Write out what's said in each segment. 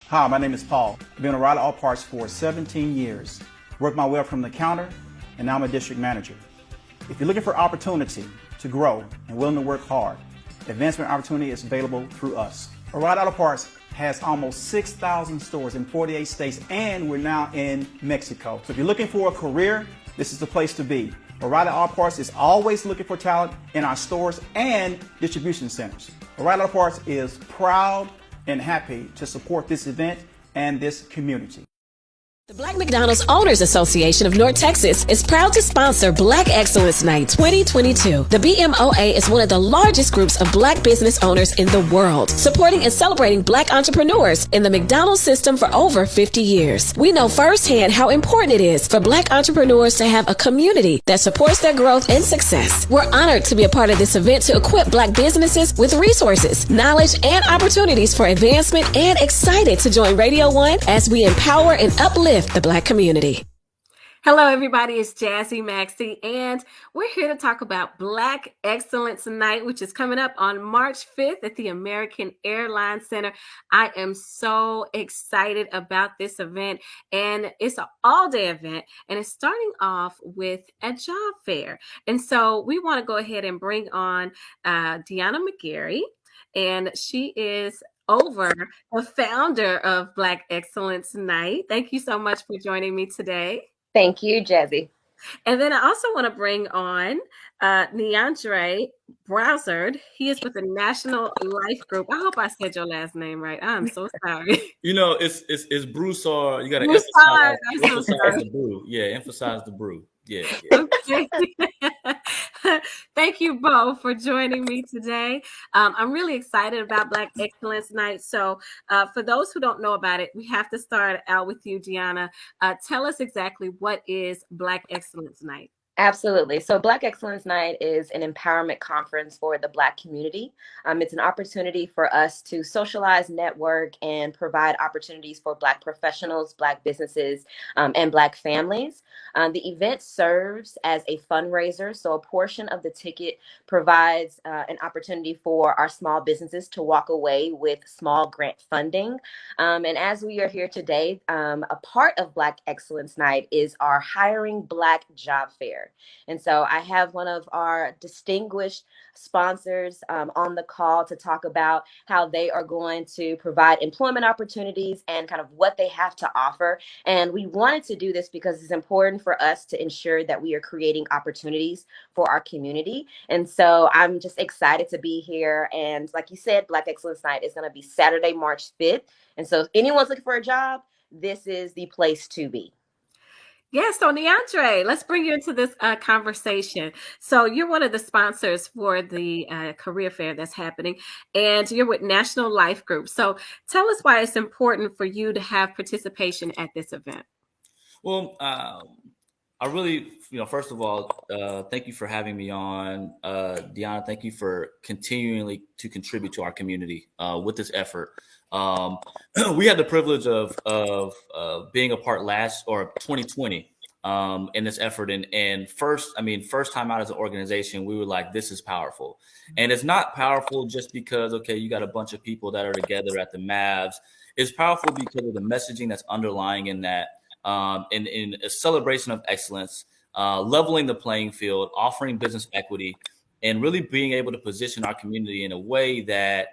Hi, my name is Paul. I've been a O'Reilly Auto Parts for 17 years. Worked my way up from the counter, and now I'm a district manager. If you're looking for opportunity to grow and willing to work hard, advancement opportunity is available through us. O'Reilly Auto Parts has almost 6,000 stores in 48 states, and we're now in Mexico. So if you're looking for a career, this is the place to be. O'Reilly Auto Parts is always looking for talent in our stores and distribution centers. O'Reilly Auto Parts is proud and happy to support this event and this community. The Black McDonald's Owners Association of North Texas is proud to sponsor Black Excellence Night 2022. The BMOA is one of the largest groups of Black business owners in the world, supporting and celebrating Black entrepreneurs in the McDonald's system for over 50 years. We know firsthand how important it is for Black entrepreneurs to have a community that supports their growth and success. We're honored to be a part of this event to equip Black businesses with resources, knowledge, and opportunities for advancement, and excited to join Radio 1 as we empower and uplift the Black community. Hello, everybody. It's Jazzy Maxey, and we're here to talk about Black Excellence Night, which is coming up on March 5th at the American Airlines Center. I am so excited about this event, and it's an all-day event, and it's starting off with a job fair. And so we want to go ahead and bring on Deanna McGarry, and she is the founder of Black Excellence Night. Thank you so much for joining me today. Thank you, Jazzy. And then I also want to bring on Neandre Browsard. He is with the National Life Group. I hope I said your last name right. I'm so sorry. You know, it's Broussard. You got to emphasize the brew. Yeah, emphasize the brew. Yeah. Okay. Thank you both for joining me today. I'm really excited about Black Excellence Night. So for those who don't know about it, we have to start out with you, Deanna. Tell us exactly what is Black Excellence Night. Absolutely. So Black Excellence Night is an empowerment conference for the Black community. It's an opportunity for us to socialize, network, and provide opportunities for Black professionals, Black businesses, and Black families. The event serves as a fundraiser. So a portion of the ticket provides an opportunity for our small businesses to walk away with small grant funding. And as we are here today, a part of Black Excellence Night is our Hiring Black Job Fair. And so I have one of our distinguished sponsors on the call to talk about how they are going to provide employment opportunities and kind of what they have to offer. And we wanted to do this because it's important for us to ensure that we are creating opportunities for our community. And so I'm just excited to be here. And like you said, Black Excellence Night is going to be Saturday, March 5th. And so if anyone's looking for a job, this is the place to be. Yes, so Neandre, let's bring you into this conversation. So you're one of the sponsors for the career fair that's happening, and you're with National Life Group. So tell us why it's important for you to have participation at this event. Well, I really, first of all, thank you for having me on. Deanna, thank you for continually to contribute to our community with this effort. We had the privilege of being a part 2020 in this effort. And first time out as an organization, we were like, this is powerful. And it's not powerful just because, okay, you got a bunch of people that are together at the Mavs. It's powerful because of the messaging that's underlying in that, in a celebration of excellence, leveling the playing field, offering business equity, and really being able to position our community in a way that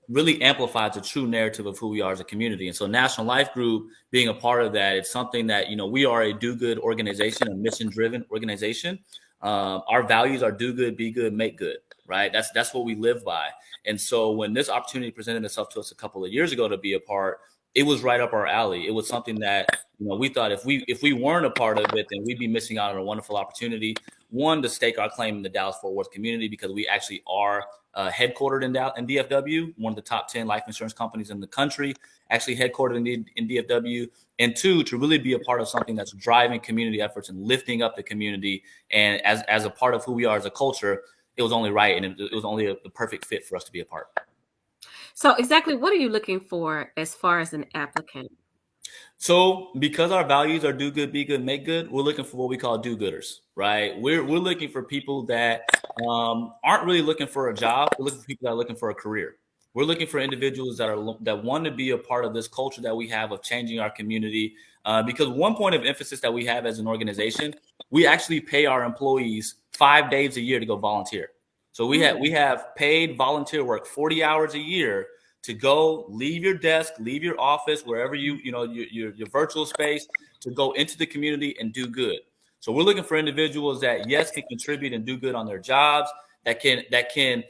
really amplifies the true narrative of who we are as a community. And so National Life Group being a part of that, it's something that, we are a do-good organization, a mission-driven organization. Our values are do good, be good, make good, right? That's what we live by. And so when this opportunity presented itself to us a couple of years ago to be a part, it was right up our alley. It was something that, we thought if we weren't a part of it, then we'd be missing out on a wonderful opportunity. One, to stake our claim in the Dallas-Fort Worth community, because we actually are headquartered in DFW, one of the top 10 life insurance companies in the country, actually headquartered in DFW. And two, to really be a part of something that's driving community efforts and lifting up the community. And as a part of who we are as a culture, it was only right. And it was only the perfect fit for us to be a part. So exactly what are you looking for as far as an applicant? So because our values are do good, be good, make good, we're looking for what we call do-gooders, right? We're looking for people that aren't really looking for a job. We're looking for people that are looking for a career. We're looking for individuals that want to be a part of this culture that we have of changing our community. Because one point of emphasis that we have as an organization, we actually pay our employees 5 days a year to go volunteer. So we have paid volunteer work, 40 hours a year, to go leave your desk, leave your office, wherever your virtual space, to go into the community and do good. So we're looking for individuals that, yes, can contribute and do good on their jobs, that can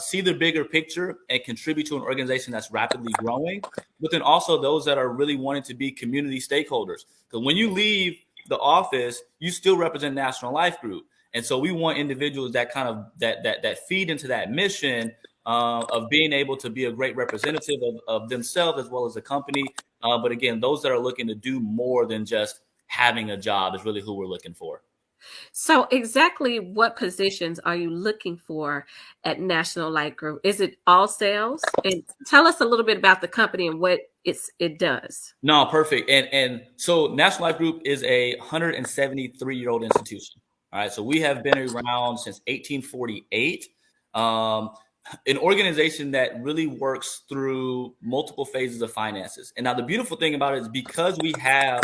see the bigger picture and contribute to an organization that's rapidly growing, but then also those that are really wanting to be community stakeholders. Because when you leave the office, you still represent National Life Group. And so we want individuals that kind of that feed into that mission of being able to be a great representative of themselves as well as the company. But again, those that are looking to do more than just having a job is really who we're looking for. So exactly what positions are you looking for at National Light Group? Is it all sales? And tell us a little bit about the company and what it does. No, perfect. And so National Life Group is a 173-year-old institution. All right. So we have been around since 1848. An organization that really works through multiple phases of finances. And now the beautiful thing about it is because we have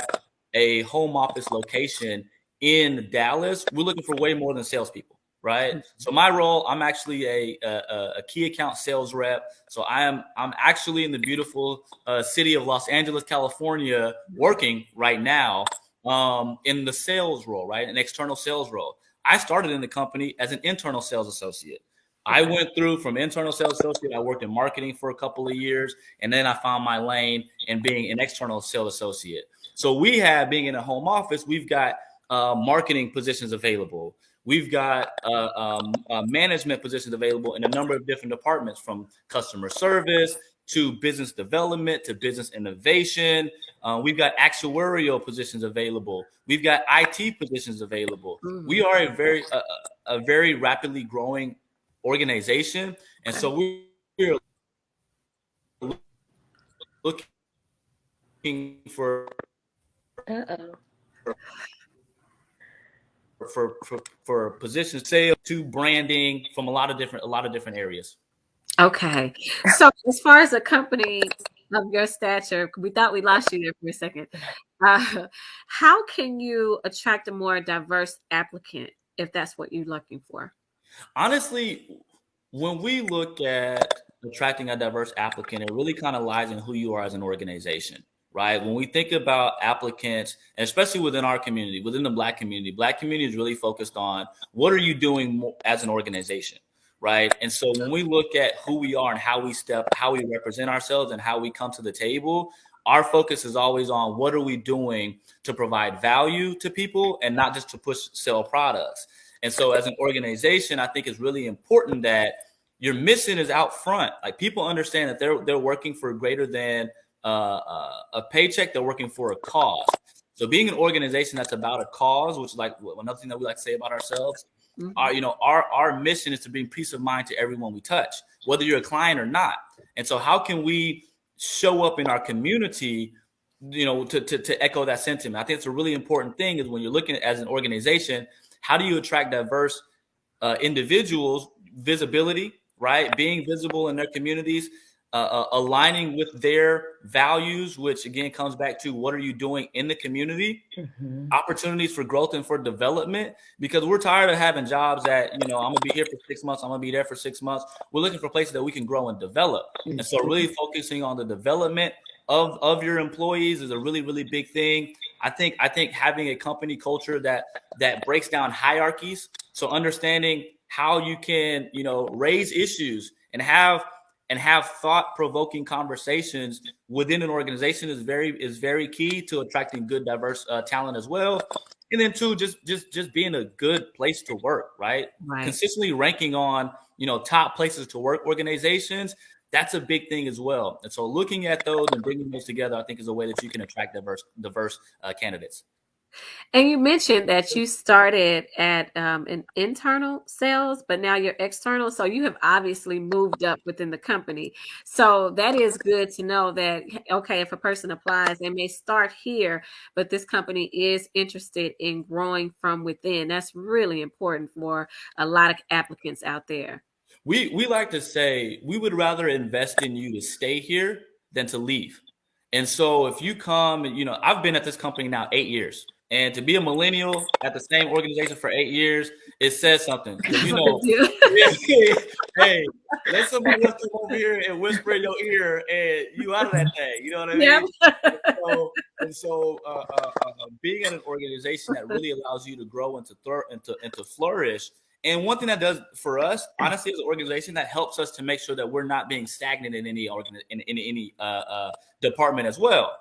a home office location in Dallas, we're looking for way more than salespeople, right? So my role, I'm actually a key account sales rep. So I'm actually in the beautiful city of Los Angeles, California, working right now in the sales role, right? An external sales role. I started in the company as an internal sales associate. I went through from internal sales associate. I worked in marketing for a couple of years, and then I found my lane in being an external sales associate. So we have, being in a home office, we've got marketing positions available. We've got management positions available in a number of different departments, from customer service to business development to business innovation. We've got actuarial positions available. We've got IT positions available. We are a very rapidly growing organization, and so we're looking for positions, sales to branding, from a lot of different areas. Okay. So as far as a company of your stature, we thought we lost you there for a second. How can you attract a more diverse applicant if that's what you're looking for? Honestly, when we look at attracting a diverse applicant, it really kind of lies in who you are as an organization, right? When we think about applicants, and especially within our community, within the Black community is really focused on what are you doing as an organization, right? And so when we look at who we are and how we represent ourselves and how we come to the table, our focus is always on what are we doing to provide value to people and not just to sell products. And so as an organization, I think it's really important that your mission is out front. Like, people understand that they're working for greater than a paycheck. They're working for a cause. So being an organization that's about a cause, which is like another thing that we like to say about ourselves, our mission is to bring peace of mind to everyone we touch, whether you're a client or not. And so how can we show up in our community, to echo that sentiment? I think it's a really important thing, is when you're looking at as an organization, how do you attract diverse individuals? Visibility, right? Being visible in their communities, aligning with their values, which again comes back to what are you doing in the community? Opportunities for growth and for development, because we're tired of having jobs that, I'm going to be here for 6 months, I'm going to be there for 6 months. We're looking for places that we can grow and develop. And so really focusing on the development of your employees is a really, really big thing. I think having a company culture that breaks down hierarchies, so understanding how you can, raise issues and have thought-provoking conversations within an organization is very key to attracting good, diverse talent as well. And then two, just being a good place to work, right? Consistently ranking on, top places to work organizations. That's a big thing as well. And so looking at those and bringing those together, I think, is a way that you can attract diverse candidates. And you mentioned that you started at an internal sales, but now you're external. So you have obviously moved up within the company. So that is good to know that, okay, if a person applies, they may start here, but this company is interested in growing from within. That's really important for a lot of applicants out there. We like to say we would rather invest in you to stay here than to leave. And so if you come, I've been at this company now 8 years, and to be a millennial at the same organization for 8 years, it says something because That's a big deal. hey, let somebody else come over here and whisper in your ear, and you out of that thing. You know what I Yeah. mean? Being at an organization that really allows you to grow and to flourish. And one thing that does for us, honestly, as an organization, that helps us to make sure that we're not being stagnant in any department as well.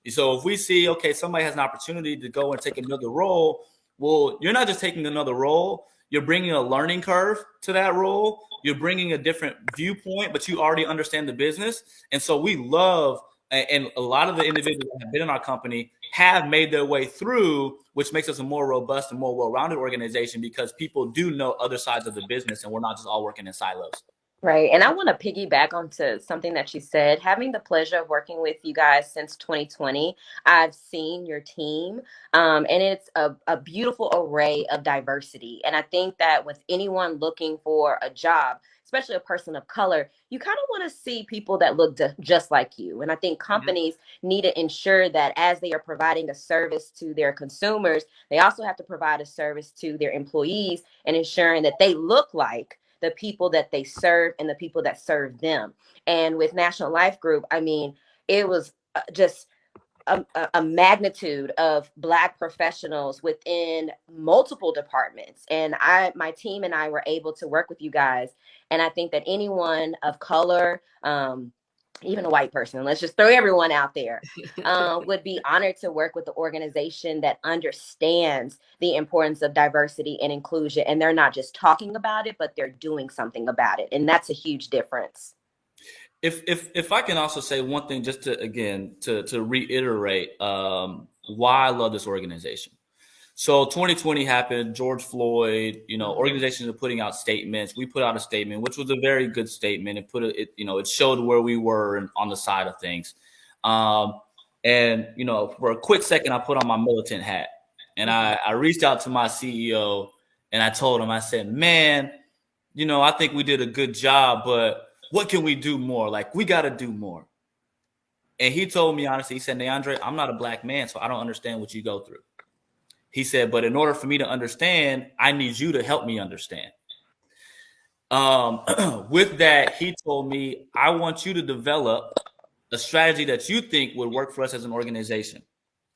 So if we see, okay, somebody has an opportunity to go and take another role, well, you're not just taking another role, you're bringing a learning curve to that role. You're bringing a different viewpoint, but you already understand the business. And so we love, and a lot of the individuals that have been in our company have made their way through, which makes us a more robust and more well-rounded organization because people do know other sides of the business and we're not just all working in silos. Right. And I want to piggyback onto something that you said. Having the pleasure of working with you guys since 2020, I've seen your team, and it's a beautiful array of diversity. And I think that with anyone looking for a job, especially a person of color, you kind of want to see people that look just like you. And I think companies need to ensure that as they are providing a service to their consumers, they also have to provide a service to their employees and ensuring that they look like the people that they serve and the people that serve them. And with National Life Group, I mean, it was just a magnitude of Black professionals within multiple departments. And my team and I were able to work with you guys. And I think that anyone of color, even a white person, let's just throw everyone out there, would be honored to work with the organization that understands the importance of diversity and inclusion. And they're not just talking about it, but they're doing something about it. And that's a huge difference. If I can also say one thing, just to reiterate why I love this organization. So 2020 happened, George Floyd, organizations are putting out statements. We put out a statement, which was a very good statement. It showed where we were on the side of things. And for a quick second, I put on my militant hat and I reached out to my CEO and I told him, I said, man, I think we did a good job, but what can we do more? Like, we got to do more. And he told me, honestly, he said, Neandre, I'm not a Black man, so I don't understand what you go through. He said, but in order for me to understand, I need you to help me understand. With that, he told me, I want you to develop a strategy that you think would work for us as an organization.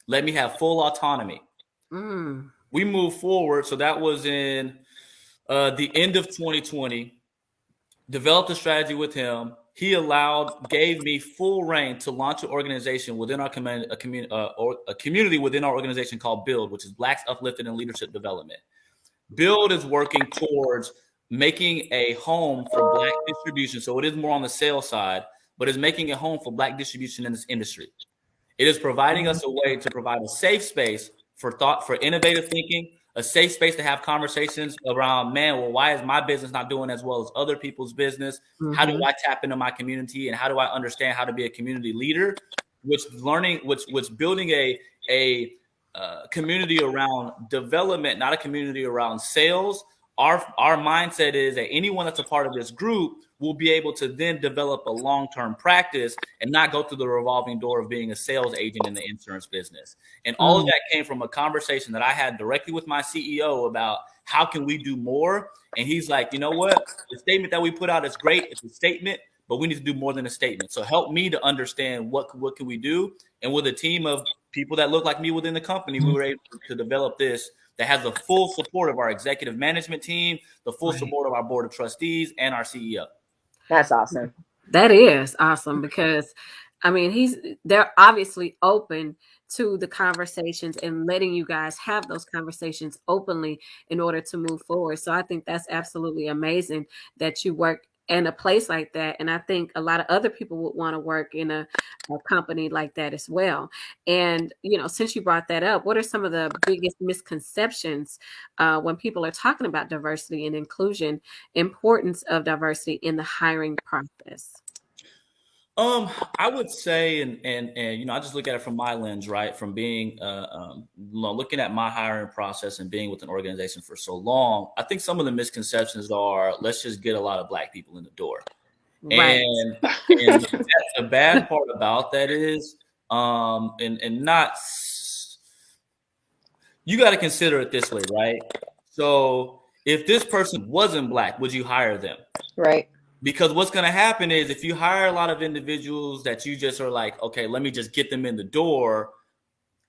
Let me have full autonomy. We moved forward. So that was in the end of 2020. Developed a strategy with him. He gave me full reign to launch an organization within our community, a community within our organization called Build, which is Blacks Uplifted and Leadership Development. Build is working towards making a home for Black distribution. So it is more on the sales side, but is making a home for Black distribution in this industry. It is providing us a way to provide a safe space for innovative thinking, a safe space to have conversations around, why is my business not doing as well as other people's business? How do I tap into my community, and how do I understand how to be a community leader? Which building a community around development, not a community around sales. Our mindset is that anyone that's a part of this group will be able to then develop a long-term practice and not go through the revolving door of being a sales agent in the insurance business. And all of that came from a conversation that I had directly with my CEO about how can we do more? And he's like, you know what? The statement that we put out is great. It's a statement, but we need to do more than a statement. So help me to understand what can we do? And with a team of people that look like me within the company, we were able to develop this that has the full support of our executive management team, the full support of our board of trustees, and our CEO. That's awesome. That is awesome because, I mean, they're obviously open to the conversations and letting you guys have those conversations openly in order to move forward. So I think that's absolutely amazing that you work in a place like that. And I think a lot of other people would want to work in a company like that as well. And, since you brought that up, what are some of the biggest misconceptions when people are talking about diversity and inclusion, importance of diversity in the hiring process? I would say, and you know, I just look at it from my lens, right? From being, looking at my hiring process and being with an organization for so long, I think some of the misconceptions are, let's just get a lot of Black people in the door. Right. And the bad part about that is, and not, you got to consider it this way, right? So if this person wasn't Black, would you hire them? Right. Because what's going to happen is if you hire a lot of individuals that you just are like, okay, let me just get them in the door,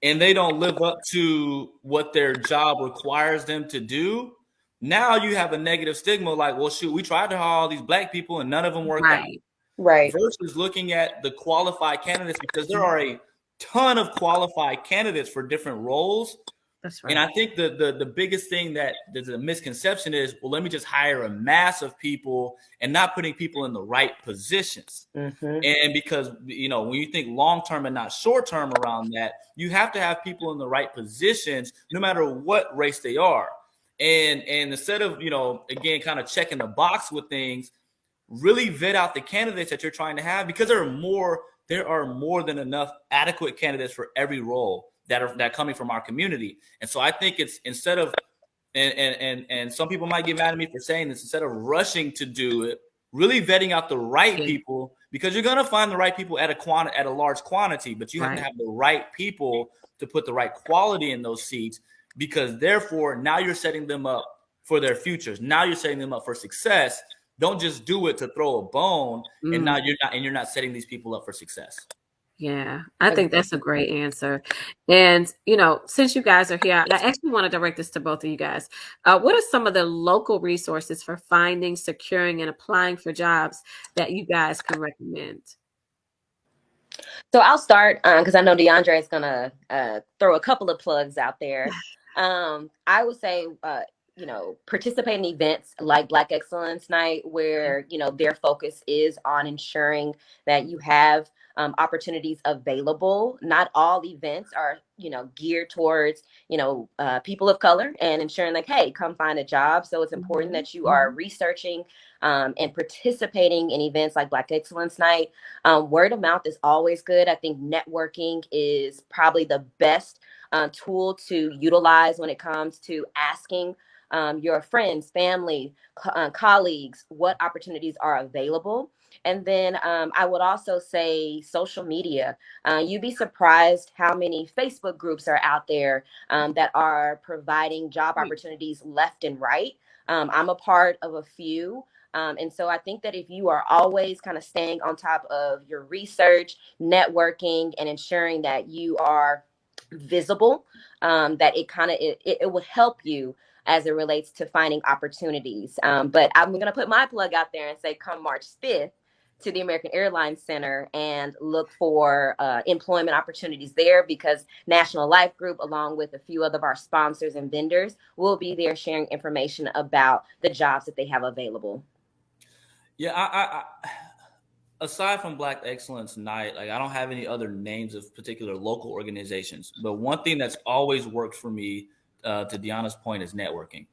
and they don't live up to what their job requires them to do, now you have a negative stigma like, well, shoot, we tried to hire all these Black people and none of them worked out. Right. Right. Versus looking at the qualified candidates, because there are a ton of qualified candidates for different roles. That's right. And I think the biggest thing that there's a misconception is, well, let me just hire a mass of people and not putting people in the right positions. Mm-hmm. And because, you know, when you think long term and not short term around that, you have to have people in the right positions, no matter what race they are. And instead of, you know, again, kind of checking the box with things, really vet out the candidates that you're trying to have, because there are more than enough adequate candidates for every role that are coming from our community. And so I think it's, instead of, and some people might get mad at me for saying this, instead of rushing to do it, really vetting out the right people, because you're going to find the right people at a large quantity, but you have to have the right people to put the right quality in those seats, because therefore now you're setting them up for their futures. Now you're setting them up for success. Don't just do it to throw a bone, and now you're not setting these people up for success. Yeah, I think that's a great answer. And, you know, since you guys are here, I actually want to direct this to both of you guys. What are some of the local resources for finding, securing, and applying for jobs that you guys can recommend? So I'll start because I know DeAndre is going to throw a couple of plugs out there. I would say, you know, participate in events like Black Excellence Night, where, you know, their focus is on ensuring that you have opportunities available. Not all events are, you know, geared towards, you know, people of color, and ensuring like, hey, come find a job. So it's important that you are researching and participating in events like Black Excellence Night. Word of mouth is always good. I think networking is probably the best tool to utilize when it comes to asking your friends, family, colleagues what opportunities are available. And then I would also say social media. You'd be surprised how many Facebook groups are out there that are providing job opportunities left and right. I'm a part of a few. And so I think that if you are always kind of staying on top of your research, networking, and ensuring that you are visible, that it will help you as it relates to finding opportunities. But I'm going to put my plug out there and say, come March 5th to the American Airlines Center and look for employment opportunities there, because National Life Group, along with a few of our sponsors and vendors, will be there sharing information about the jobs that they have available. Yeah, I aside from Black Excellence Night, like, I don't have any other names of particular local organizations. But one thing that's always worked for me, to Deanna's point, is networking.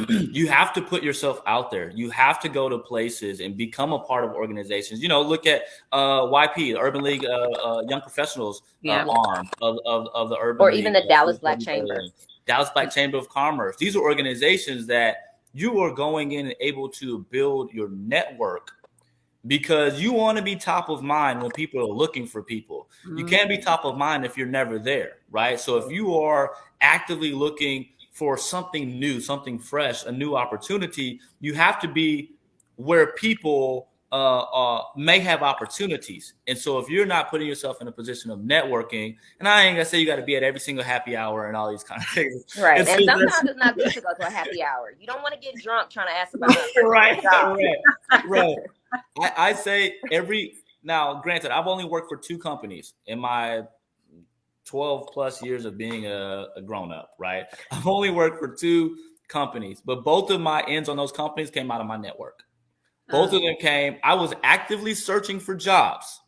You have to put yourself out there. You have to go to places and become a part of organizations. You know, look at YP, the Urban League Young Professionals arm of the Urban or League, even the Dallas Black Chamber. Dallas Black Chamber of Commerce. These are organizations that you are going in and able to build your network, because you want to be top of mind when people are looking for people. You can't be top of mind if you're never there, right? So if you are actively looking for something new, something fresh, a new opportunity, you have to be where people may have opportunities. And so if you're not putting yourself in a position of networking, and I ain't gonna say you got to be at every single happy hour and all these kind of things, right? And sometimes it's not good to go to a happy hour. You don't want to get drunk trying to ask about right. I say now, granted, I've only worked for 2 companies in my 12 plus years of being a grown up, right? I've only worked for 2 companies, but both of my ends on those companies came out of my network. Both of them I was actively searching for jobs,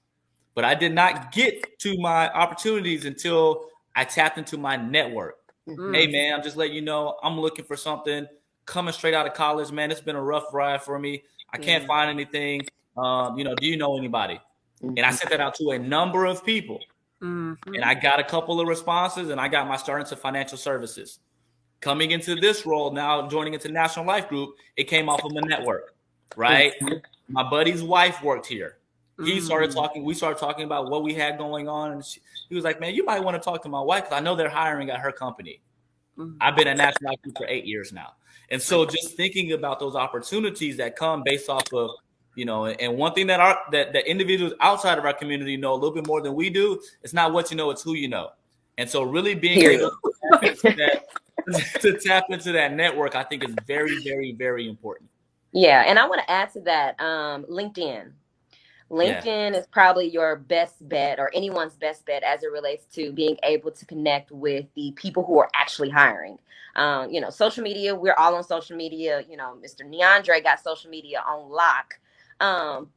but I did not get to my opportunities until I tapped into my network. Hey man, I'm just letting you know, I'm looking for something coming straight out of college, man. It's been a rough ride for me. I can't find anything. You know, do you know anybody? And I sent that out to a number of people. Mm-hmm. And I got a couple of responses, and I got my start into financial services. Coming into this role now, joining into National Life Group, it came off of a network, right? My buddy's wife worked here. We started talking about what we had going on. And he was like, man, you might want to talk to my wife because I know they're hiring at her company. I've been at National Life Group for 8 years now. And so just thinking about those opportunities that come based off of, and one thing that individuals outside of our community know a little bit more than we do, it's not what you know, it's who you know. And so really being able to tap into that network, I think is very, very, very important. Yeah. And I want to add to that, LinkedIn. LinkedIn is probably your best bet, or anyone's best bet, as it relates to being able to connect with the people who are actually hiring. Social media, we're all on social media. Mr. Neandre got social media on lock.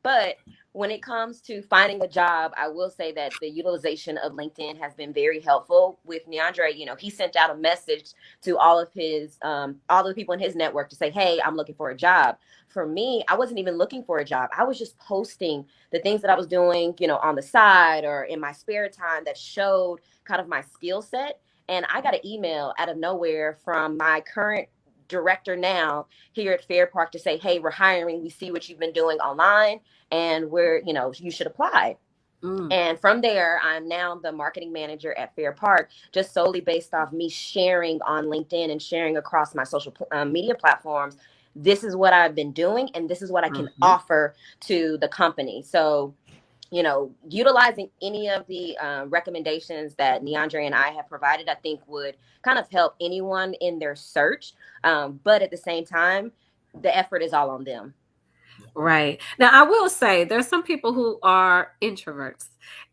But when it comes to finding a job, I will say that the utilization of LinkedIn has been very helpful. With Neandre, he sent out a message to all of the people in his network to say, hey, I'm looking for a job. For me, I wasn't even looking for a job. I was just posting the things that I was doing, on the side or in my spare time that showed kind of my skill set. And I got an email out of nowhere from my current director now here at Fair Park to say, hey, we're hiring. We see what you've been doing online, and you should apply. And from there, I'm now the marketing manager at Fair Park, just solely based off me sharing on LinkedIn and sharing across my social media platforms. This is what I've been doing, and this is what I can offer to the company. So, utilizing any of the recommendations that Neandre and I have provided, I think would kind of help anyone in their search. But at the same time, the effort is all on them. Right. Now, I will say there's some people who are introverts,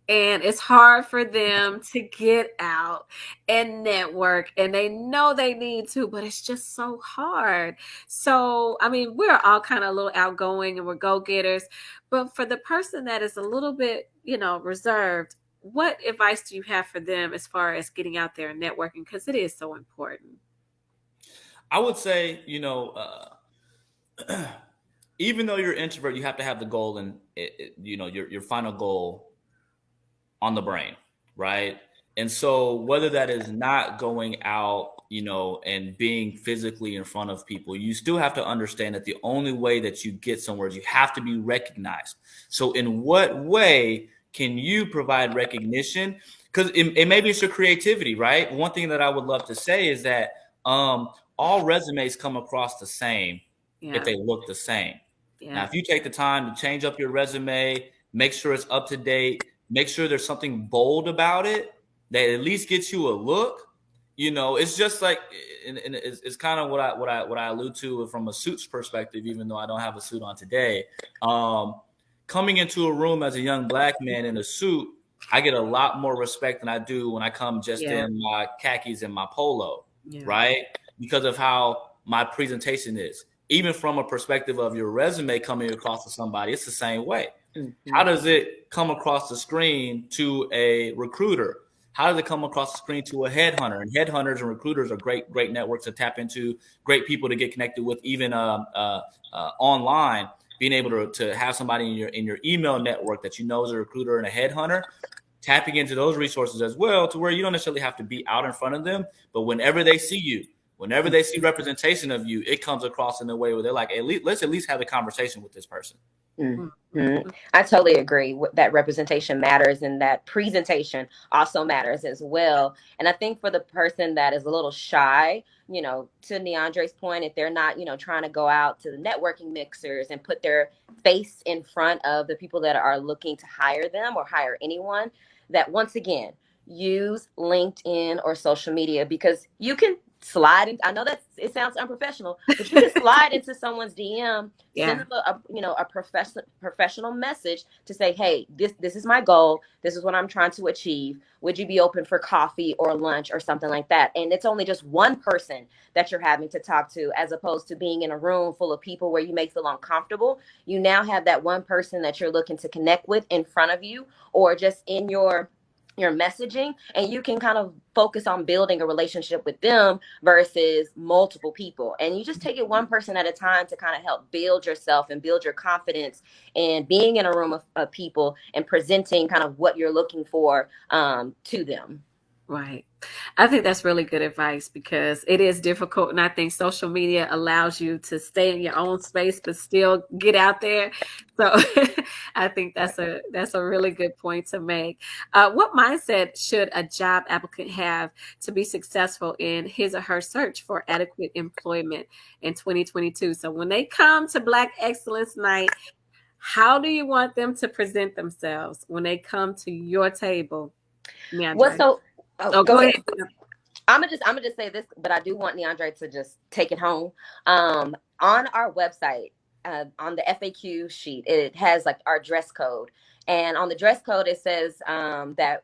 and it's hard for them to get out and network, and they know they need to, but it's just so hard. So, I mean, we're all kind of a little outgoing and we're go-getters, but for the person that is a little bit, reserved, what advice do you have for them as far as getting out there and networking? Because it is so important. I would say, even though you're an introvert, you have to have the goal and your final goal on the brain, right? And so whether that is not going out, and being physically in front of people, you still have to understand that the only way that you get somewhere is you have to be recognized. So in what way can you provide recognition? Because it maybe it's your creativity, right? One thing that I would love to say is that all resumes come across the same if they look the same. Yeah. Now, if you take the time to change up your resume, make sure it's up to date, make sure there's something bold about it that at least gets you a look. It's just like, and it's kind of what I allude to from a suits perspective, even though I don't have a suit on today. Coming into a room as a young Black man in a suit, I get a lot more respect than I do when I come just in my khakis and my polo, right? Because of how my presentation is. Even from a perspective of your resume coming across to somebody, it's the same way. How does it come across the screen to a recruiter? How does it come across the screen to a headhunter? And headhunters and recruiters are great networks to tap into, great people to get connected with, even online. Being able to have somebody in your email network that is a recruiter and a headhunter, tapping into those resources as well, to where you don't necessarily have to be out in front of them, but whenever they see you, whenever they see representation of you, it comes across in a way where they're like, let's at least have a conversation with this person. Mm-hmm. I totally agree. That representation matters, and that presentation also matters as well. And I think for the person that is a little shy, to Neandre's point, if they're not, trying to go out to the networking mixers and put their face in front of the people that are looking to hire them or hire anyone, that once again, use LinkedIn or social media, because you can slide in. I know that it sounds unprofessional, but you can slide into someone's DM, send them a professional message to say, hey, this is my goal. This is what I'm trying to achieve. Would you be open for coffee or lunch or something like that? And it's only just one person that you're having to talk to, as opposed to being in a room full of people where you may feel uncomfortable. You now have that one person that you're looking to connect with in front of you, or just in your your messaging, and you can kind of focus on building a relationship with them versus multiple people. And you just take it one person at a time to kind of help build yourself and build your confidence and being in a room of people and presenting kind of what you're looking for to them. Right. I think that's really good advice because it is difficult. And I think social media allows you to stay in your own space, but still get out there. So I think that's a really good point to make. What mindset should a job applicant have to be successful in his or her search for adequate employment in 2022? So when they come to Black Excellence Night, how do you want them to present themselves when they come to your table? Well, so Go ahead. I'm gonna just say this, but I do want Neandre to just take it home. On our website, on the FAQ sheet, it has like our dress code, and on the dress code it says that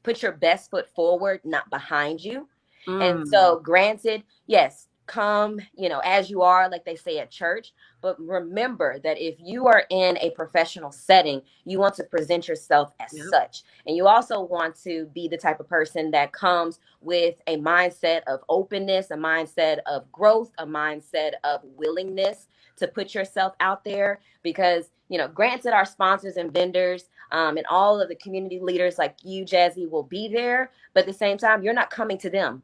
put your best foot forward, not behind you. And so, granted, yes, come, as you are, like they say at church. But remember that if you are in a professional setting, you want to present yourself as such. And you also want to be the type of person that comes with a mindset of openness, a mindset of growth, a mindset of willingness to put yourself out there. Because, granted, our sponsors and vendors and all of the community leaders like you, Jazzy, will be there. But at the same time, you're not coming to them.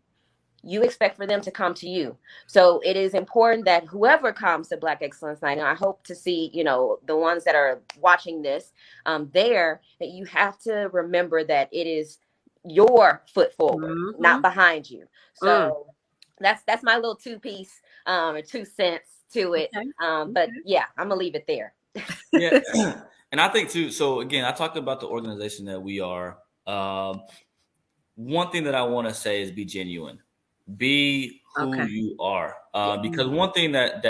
You expect for them to come to you. So it is important that whoever comes to Black Excellence Night, and I hope to see, the ones that are watching this there, that you have to remember that it is your foot forward, not behind you. So that's my little two-piece or 2 cents to it. But yeah, I'm gonna leave it there. Yeah. And I think too, so again, I talked about the organization that we are. One thing that I want to say is be genuine. Be who you are, because one thing that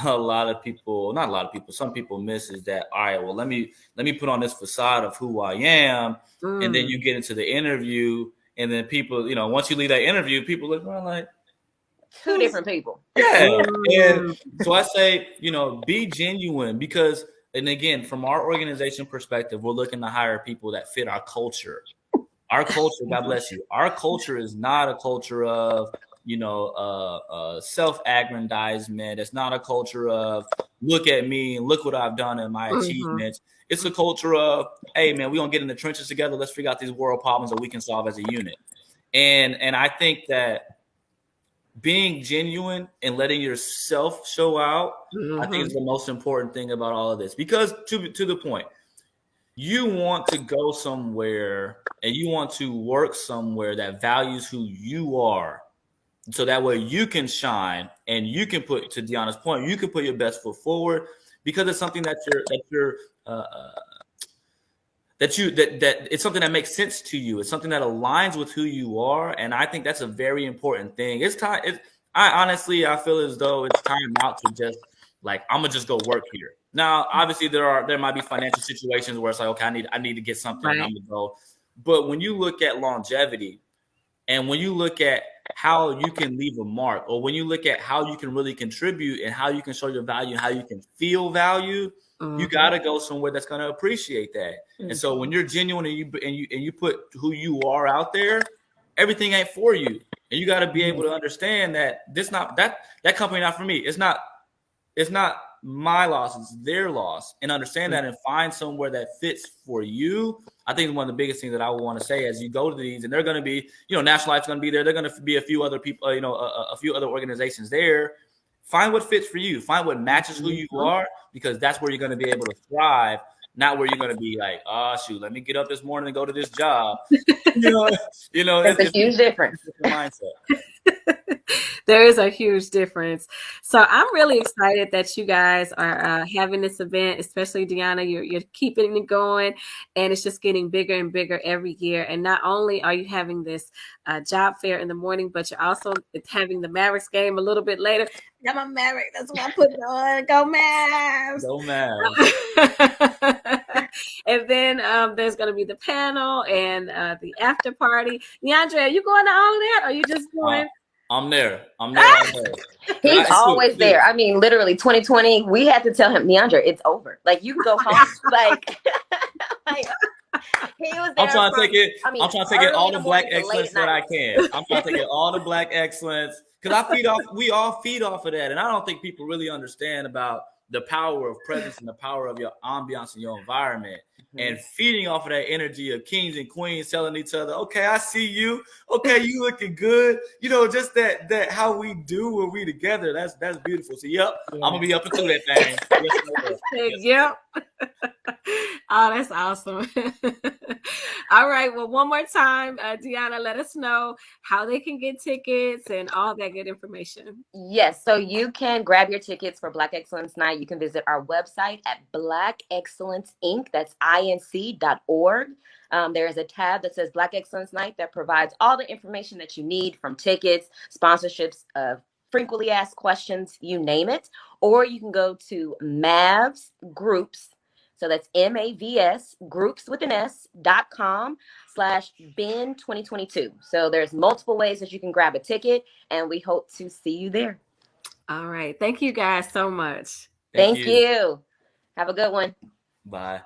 a lot of people, not a lot of people, some people miss is that, all right, well, let me put on this facade of who I am, and then you get into the interview, and then people, once you leave that interview, people look around like 2 different people. Yeah, and so I say, be genuine, because, and again, from our organization perspective, we're looking to hire people that fit our culture. Our culture, God bless you. Our culture is not a culture of, self-aggrandizement. It's not a culture of look at me and look what I've done and my achievements. It's a culture of, hey, man, we're going to get in the trenches together. Let's figure out these world problems that we can solve as a unit. And I think that being genuine and letting yourself show out, I think is the most important thing about all of this. Because to the point, you want to go somewhere and you want to work somewhere that values who you are, so that way you can shine and you can put, to Deanna's point, you can put your best foot forward, because it's something that it's something that makes sense to you. It's something that aligns with who you are, and I think that's a very important thing. It's time. I feel as though it's time out to just like, I'm gonna just go work here. Now, obviously, there might be financial situations where it's like, okay, I need to get something, and I'm gonna go. But when you look at longevity, and when you look at how you can leave a mark, or when you look at how you can really contribute and how you can show your value and how you can feel value, you got to go somewhere that's going to appreciate that. And so when you're genuine and you put who you are out there, everything ain't for you. And you got to be able to understand that that company not for me. It's not my loss, it's their loss. And understand that and find somewhere that fits for you. I think one of the biggest things that I would want to say as you go to these, and they're going to be, National Life's going to be there. They're going to be a few other people, a few other organizations there. Find what fits for you. Find what matches who you are, because that's where you're going to be able to thrive. Not where you're going to be like, oh, shoot, let me get up this morning and go to this job. It's a huge difference. Mindset. There is a huge difference. So I'm really excited that you guys are having this event, especially Deanna. You're keeping it going, and it's just getting bigger and bigger every year. And not only are you having this job fair in the morning, but you're also having the Mavericks game a little bit later. I'm a Maverick. That's what I put on. Go Mavs! Go Mavs! And then there's going to be the panel and the after party. Neandre, are you going to all of that, or are you just going? I'm there. He's always there. I mean, literally 2020, we had to tell him, Neandre, it's over. Like, you can go home. like He was there. I'm trying to take it. I mean, I'm trying to take it all early in the the black morning to late excellence at that I night. can. I'm trying to take it all the black excellence because we all feed off of that, and I don't think people really understand about the power of presence and the power of your ambiance and your environment, and feeding off of that energy of kings and queens telling each other, "Okay, I see you. Okay, you looking good." You know, just that how we do when we together. That's beautiful. So, yep, I'm gonna be up into that thing. Yes, I will. Yes. Yep. Oh, that's awesome. All right. Well, one more time, Deanna, let us know how they can get tickets and all that good information. Yes, so you can grab your tickets for Black Excellence Night. You can visit our website at Black Excellence Inc. That's inc.org. There is a tab that says Black Excellence Night that provides all the information that you need, from tickets, sponsorships of frequently asked questions, you name it. Or you can go to Mavs Groups. So that's MAVS groups with an S.com/BIN 2022. So there's multiple ways that you can grab a ticket, and we hope to see you there. All right. Thank you guys so much. Thank you. Have a good one. Bye.